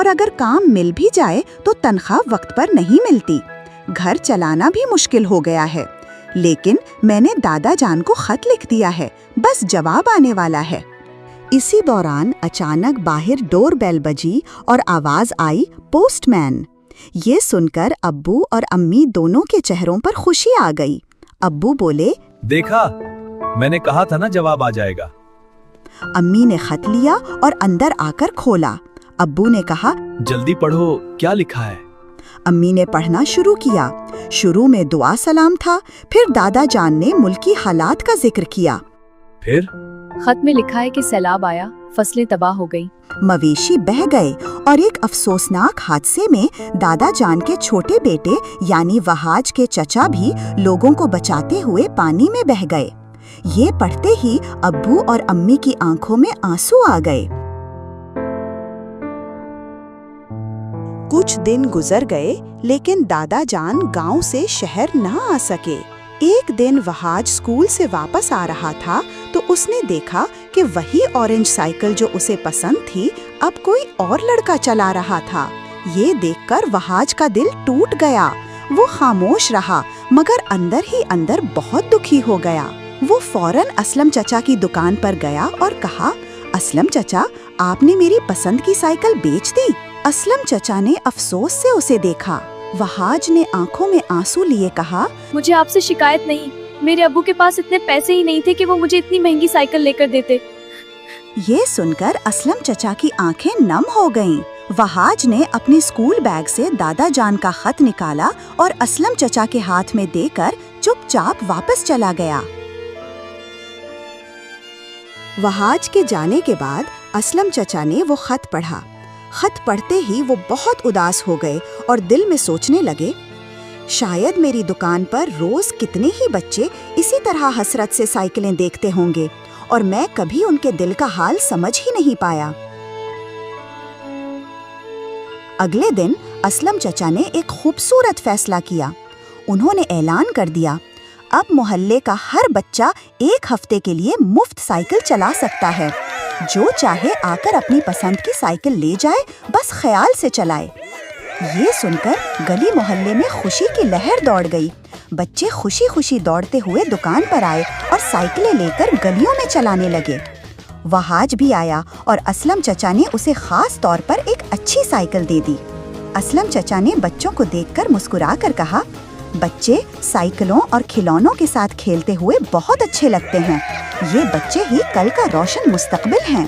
اور اگر کام مل بھی جائے تو تنخواہ وقت پر نہیں ملتی۔ گھر چلانا بھی مشکل ہو گیا ہے، لیکن میں نے دادا جان کو خط لکھ دیا ہے، بس جواب آنے والا ہے۔ اسی دوران اچانک باہر ڈور بیل بجی اور آواز آئی، پوسٹ مین۔ یہ سن کر ابو اور امی دونوں کے چہروں پر خوشی آ گئی۔ ابو بولے، دیکھا، میں نے کہا تھا نا جواب آ جائے گا۔ امی نے خط لیا اور اندر آ کر کھولا۔ ابو نے کہا، جلدی پڑھو، کیا لکھا ہے؟ امی نے پڑھنا شروع کیا۔ شروع میں دعا سلام تھا، پھر دادا جان نے ملکی حالات کا ذکر کیا۔ پھر خط میں لکھا ہے کہ سیلاب آیا، فصلیں تباہ ہو گئی، مویشی بہہ گئے، اور ایک افسوسناک حادثے میں دادا جان کے چھوٹے بیٹے یعنی وہاج کے چچا بھی لوگوں کو بچاتے ہوئے پانی میں بہہ گئے۔ یہ پڑھتے ہی ابو اور امی کی آنکھوں میں آنسو آ گئے۔ کچھ دن گزر گئے، لیکن دادا جان گاؤں سے شہر نہ آ سکے۔ ایک دن وہاج اسکول سے واپس آ رہا تھا تو اس نے دیکھا کہ وہی اورنج سائیکل جو اسے پسند تھی اب کوئی اور لڑکا چلا رہا تھا۔ یہ دیکھ کر وہاج کا دل ٹوٹ گیا۔ وہ خاموش رہا، مگر اندر ہی اندر بہت دکھی ہو گیا۔ وہ فوراً اسلم چچا کی دکان پر گیا اور کہا، اسلم چچا، آپ نے میری پسند کی سائیکل بیچ دی؟ اسلم چچا نے افسوس سے اسے دیکھا۔ وہاج نے آنکھوں میں آنسو لیے کہا، مجھے آپ سے شکایت نہیں، میرے ابو کے پاس اتنے پیسے ہی نہیں تھے کہ وہ مجھے اتنی مہنگی سائیکل لے کر دیتے۔ یہ سن کر اسلم چچا کی آنکھیں نم ہو گئیں۔ وہاج نے اپنے اسکول بیگ سے دادا جان کا خط نکالا اور اسلم چچا کے ہاتھ میں دے کر چپ چاپ واپس چلا گیا۔ وہاج کے جانے کے بعد اسلم چچا نے وہ خط پڑھا۔ خط پڑھتے ہی وہ بہت اداس ہو گئے اور دل میں سوچنے لگے، شاید میری دکان پر روز کتنے ہی بچے اسی طرح حسرت سے سائیکلیں دیکھتے ہوں گے اور میں کبھی ان کے دل کا حال سمجھ ہی نہیں پایا۔ اگلے دن اسلم چچا نے ایک خوبصورت فیصلہ کیا۔ انہوں نے اعلان کر دیا، اب محلے کا ہر بچہ ایک ہفتے کے لیے مفت سائیکل چلا سکتا ہے۔ جو چاہے آ کر اپنی پسند کی سائیکل لے جائے، بس خیال سے چلائے۔ یہ سن کر گلی محلے میں خوشی کی لہر دوڑ گئی۔ بچے خوشی خوشی دوڑتے ہوئے دکان پر آئے اور سائیکلیں لے کر گلیوں میں چلانے لگے۔ وہاج بھی آیا اور اسلم چچا نے اسے خاص طور پر ایک اچھی سائیکل دے دی۔ اسلم چچا نے بچوں کو دیکھ کر مسکرا کر کہا، بچے سائیکلوں اور کھلونوں کے ساتھ کھیلتے ہوئے بہت اچھے لگتے ہیں۔ یہ بچے ہی کل کا روشن مستقبل ہیں۔